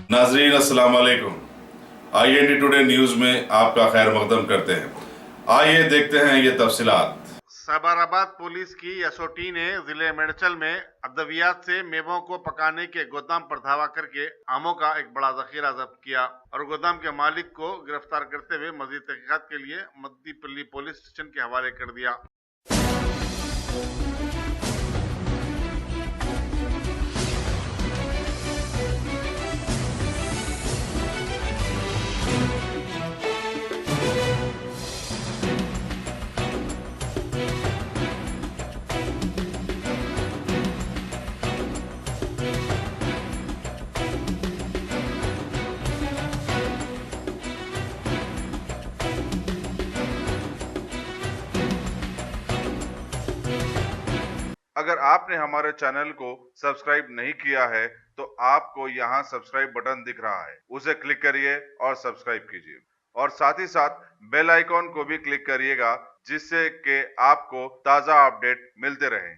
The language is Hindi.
नाजरीन अस्सलाम वालेकुम। IND टुडे न्यूज में आपका खैर मकदम करते हैं। आइए देखते हैं ये तफसीलात। साबराबाद पुलिस की एसओटी ने जिले मेडचल में अद्वियात से मेवों को पकाने के गोदाम पर धावा करके आमों का एक बड़ा जखीरा जब्त किया और गोदाम के मालिक को गिरफ्तार करते हुए मजीद तहकीकात के लिए मद्दीपल्ली पुलिस स्टेशन के हवाले कर दिया। अगर आपने हमारे चैनल को सब्सक्राइब नहीं किया है तो आपको यहाँ सब्सक्राइब बटन दिख रहा है, उसे क्लिक करिए और सब्सक्राइब कीजिए और साथ ही साथ बेल आइकॉन को भी क्लिक करिएगा जिससे कि आपको ताज़ा अपडेट मिलते रहें।